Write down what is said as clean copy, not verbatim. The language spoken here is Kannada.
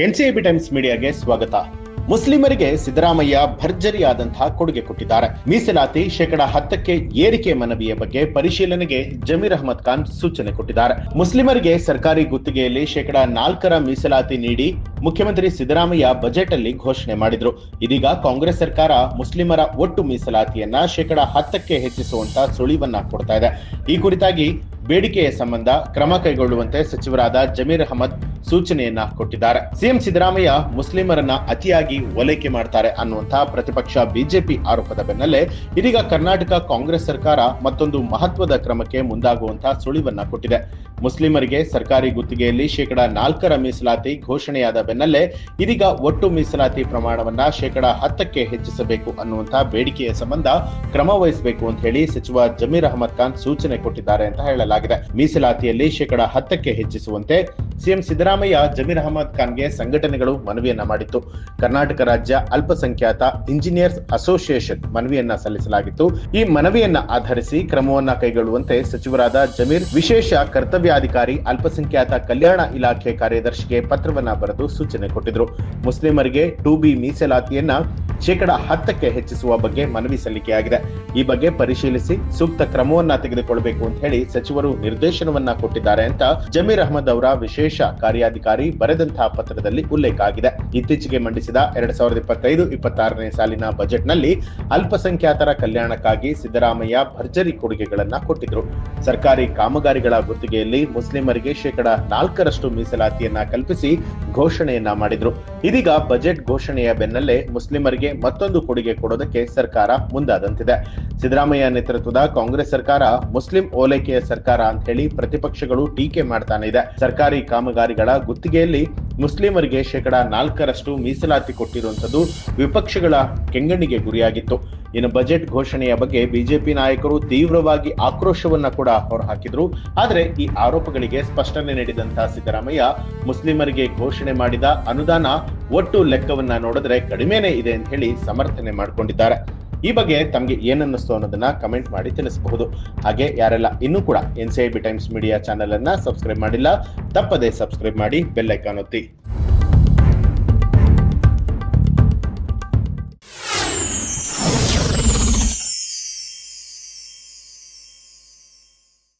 ಎನ್ಸಿಬಿ ಟೈಮ್ಸ್ ಮೀಡಿಯಾಗೆ ಸ್ವಾಗತ. ಮುಸ್ಲಿಮರಿಗೆ ಸಿದ್ದರಾಮಯ್ಯ ಭರ್ಜರಿಯಾದಂತಹ ಕೊಡುಗೆ ಕೊಟ್ಟಿದ್ದಾರೆ. ಮೀಸಲಾತಿ ಶೇಕಡ 10ಕ್ಕೆ ಏರಿಕೆ ಮನವಿಯ ಬಗ್ಗೆ ಪರಿಶೀಲನೆಗೆ ಜಮೀರ್ ಅಹಮದ್ ಖಾನ್ ಸೂಚನೆ ಕೊಟ್ಟಿದ್ದಾರೆ. ಮುಸ್ಲಿಮರಿಗೆ ಸರ್ಕಾರಿ ಗುತ್ತಿಗೆಯಲ್ಲಿ ಶೇಕಡ 4ರ ಮೀಸಲಾತಿ ನೀಡಿ ಮುಖ್ಯಮಂತ್ರಿ ಸಿದ್ದರಾಮಯ್ಯ ಬಜೆಟ್ ಅಲ್ಲಿ ಘೋಷಣೆ ಮಾಡಿದ್ರು. ಇದೀಗ ಕಾಂಗ್ರೆಸ್ ಸರ್ಕಾರ ಮುಸ್ಲಿಮರ ಒಟ್ಟು ಮೀಸಲಾತಿಯನ್ನ ಶೇಕಡ 10ಕ್ಕೆ ಹೆಚ್ಚಿಸುವಂತ ಸುಳಿವನ್ನ ಕೊಡ್ತಾ ಇದೆ. ಈ ಕುರಿತಾಗಿ ಬೇಡಿಕೆಯ ಸಂಬಂಧ ಕ್ರಮ ಕೈಗೊಳ್ಳುವಂತೆ ಸಚಿವರಾದ ಜಮೀರ್ ಅಹಮದ್ ಸೂಚನೆಯನ್ನ ಕೊಟ್ಟಿದ್ದಾರೆ. ಸಿಎಂ ಸಿದ್ದರಾಮಯ್ಯ ಮುಸ್ಲಿಮರನ್ನ ಅತಿಯಾಗಿ ಓಲೈಕೆ ಮಾಡ್ತಾರೆ ಅನ್ನುವಂತಹ ಪ್ರತಿಪಕ್ಷ ಬಿಜೆಪಿ ಆರೋಪದ ಬೆನ್ನಲ್ಲೇ ಇದೀಗ ಕರ್ನಾಟಕ ಕಾಂಗ್ರೆಸ್ ಸರ್ಕಾರ ಮತ್ತೊಂದು ಮಹತ್ವದ ಕ್ರಮಕ್ಕೆ ಮುಂದಾಗುವಂತಹ ಸುಳಿವನ್ನ ಕೊಟ್ಟಿದೆ. ಮುಸ್ಲಿಮರಿಗೆ ಸರ್ಕಾರಿ ಗುತ್ತಿಗೆಯಲ್ಲಿ ಶೇಕಡ 4ರ ಮೀಸಲಾತಿ ಘೋಷಣೆಯಾದ ಬೆನ್ನಲ್ಲೇ ಇದೀಗ ಒಟ್ಟು ಮೀಸಲಾತಿ ಪ್ರಮಾಣವನ್ನ ಶೇಕಡ 10ಕ್ಕೆ ಹೆಚ್ಚಿಸಬೇಕು ಅನ್ನುವಂತಹ ಬೇಡಿಕೆಯ ಸಂಬಂಧ ಕ್ರಮ ವಹಿಸಬೇಕು ಅಂತ ಹೇಳಿ ಸಚಿವ ಜಮೀರ್ ಅಹಮದ್ ಖಾನ್ ಸೂಚನೆ ಕೊಟ್ಟಿದ್ದಾರೆ ಅಂತ ಹೇಳಲಾಗಿದೆ. ಮೀಸಲಾತಿಯಲ್ಲಿ ಶೇಕಡ 10ಕ್ಕೆ ಹೆಚ್ಚಿಸುವಂತೆ ಸಿಎಂ ಸಿದ್ದರಾಮಯ್ಯ ಜಮೀರ್ ಅಹಮದ್ ಖಾನ್ಗೆ ಸಂಘಟನೆಗಳು ಮನವಿಯನ್ನ ಮಾಡಿತ್ತು. ಕರ್ನಾಟಕ ರಾಜ್ಯ ಅಲ್ಪಸಂಖ್ಯಾತ ಇಂಜಿನಿಯರ್ಸ್ ಅಸೋಸಿಯೇಷನ್ ಮನವಿಯನ್ನ ಸಲ್ಲಿಸಲಾಗಿತ್ತು. ಈ ಮನವಿಯನ್ನ ಆಧರಿಸಿ ಕ್ರಮವನ್ನ ಕೈಗೊಳ್ಳುವಂತೆ ಸಚಿವರಾದ ಜಮೀರ್ ವಿಶೇಷ ಕರ್ತವ್ಯಾಧಿಕಾರಿ ಅಲ್ಪಸಂಖ್ಯಾತ ಕಲ್ಯಾಣ ಇಲಾಖೆ ಕಾರ್ಯದರ್ಶಿಗೆ ಪತ್ರವನ್ನ ಬರೆದು ಸೂಚನೆ ಕೊಟ್ಟಿದ್ರು. ಮುಸ್ಲಿಮರಿಗೆ 2B ಮೀಸಲಾತಿಯನ್ನ ಶೇಕಡ 10ಕ್ಕೆ ಹೆಚ್ಚಿಸುವ ಬಗ್ಗೆ ಮನವಿ ಸಲ್ಲಿಕೆಯಾಗಿದೆ. ಈ ಬಗ್ಗೆ ಪರಿಶೀಲಿಸಿ ಸೂಕ್ತ ಕ್ರಮವನ್ನ ತೆಗೆದುಕೊಳ್ಳಬೇಕು ಅಂತ ಹೇಳಿ ಸಚಿವರು ನಿರ್ದೇಶನವನ್ನ ಕೊಟ್ಟಿದ್ದಾರೆ ಅಂತ ಜಮೀರ್ ಅಹಮದ್ ಅವರ ವಿಶೇಷ ಕಾರ್ಯಾಧಿಕಾರಿ ಬರೆದಂತಹ ಪತ್ರದಲ್ಲಿ ಉಲ್ಲೇಖ ಆಗಿದೆ. ಇತ್ತೀಚೆಗೆ ಮಂಡಿಸಿದ 2025-26ನೇ ಸಾಲಿನ ಬಜೆಟ್ ನಲ್ಲಿ ಅಲ್ಪಸಂಖ್ಯಾತರ ಕಲ್ಯಾಣಕ್ಕಾಗಿ ಸಿದ್ದರಾಮಯ್ಯ ಭರ್ಜರಿ ಕೊಡುಗೆಗಳನ್ನ ಕೊಟ್ಟಿದ್ರು. ಸರ್ಕಾರಿ ಕಾಮಗಾರಿಗಳ ಗುತ್ತಿಗೆಯಲ್ಲಿ ಮುಸ್ಲಿಮರಿಗೆ ಶೇಕಡ 4ರಷ್ಟು ಮೀಸಲಾತಿಯನ್ನ ಕಲ್ಪಿಸಿ ಘೋಷಣೆಯನ್ನ ಮಾಡಿದ್ರು. ಇದೀಗ ಬಜೆಟ್ ಘೋಷಣೆಯ ಬೆನ್ನಲ್ಲೇ ಮುಸ್ಲಿಮರಿಗೆ ಮತ್ತೊಂದು ಕೊಡುಗೆ ಕೊಡೋದಕ್ಕೆ ಸರ್ಕಾರ ಮುಂದಾದಂತಿದೆ. ಸಿದ್ದರಾಮಯ್ಯ ನೇತೃತ್ವದ ಕಾಂಗ್ರೆಸ್ ಸರ್ಕಾರ ಮುಸ್ಲಿಂ ಓಲೈಕೆಯ ಸರ್ಕಾರ ಅಂತ ಹೇಳಿ ಪ್ರತಿಪಕ್ಷಗಳು ಟೀಕೆ ಮಾಡ್ತಾನೆ ಇದೆ. ಸರ್ಕಾರಿ ಕಾಮಗಾರಿಗಳ ಗುತ್ತಿಗೆಯಲ್ಲಿ ಮುಸ್ಲಿಮರಿಗೆ ಶೇಕಡ 4ರಷ್ಟು ಮೀಸಲಾತಿ ಕೊಟ್ಟಿರುವಂತದ್ದು ವಿಪಕ್ಷಗಳ ಕೆಂಗಣ್ಣಿಗೆ ಗುರಿಯಾಗಿತ್ತು. ಇನ್ನು ಬಜೆಟ್ ಘೋಷಣೆಯ ಬಗ್ಗೆ ಬಿಜೆಪಿ ನಾಯಕರು ತೀವ್ರವಾಗಿ ಆಕ್ರೋಶವನ್ನ ಕೂಡ ಹೊರಹಾಕಿದ್ರು. ಆದರೆ ಈ ಆರೋಪಗಳಿಗೆ ಸ್ಪಷ್ಟನೆ ನೀಡಿದಂತಹ ಸಿದ್ದರಾಮಯ್ಯ ಮುಸ್ಲಿಮರಿಗೆ ಘೋಷಣೆ ಮಾಡಿದ ಅನುದಾನ ಒಟ್ಟು ಲೆಕ್ಕವನ್ನ ನೋಡಿದ್ರೆ ಕಡಿಮೆನೇ ಇದೆ ಅಂತ ಹೇಳಿ ಸಮರ್ಥನೆ ಮಾಡಿಕೊಂಡಿದ್ದಾರೆ. ಈ ಬಗ್ಗೆ ತಮಗೆ ಏನನ್ನಿಸ್ತು ಅನ್ನೋದನ್ನ ಕಮೆಂಟ್ ಮಾಡಿ ತಿಳಿಸಬಹುದು. ಹಾಗೆ ಯಾರೆಲ್ಲ ಇನ್ನೂ ಕೂಡ ಎನ್ಸಿಬಿ ಟೈಮ್ಸ್ ಮೀಡಿಯಾ ಚಾನೆಲ್ ಅನ್ನ ಸಬ್ಸ್ಕ್ರೈಬ್ ಮಾಡಿಲ್ಲ, ತಪ್ಪದೇ ಸಬ್ಸ್ಕ್ರೈಬ್ ಮಾಡಿ ಬೆಲ್ ಐಕಾನ್ ಒತ್ತಿ.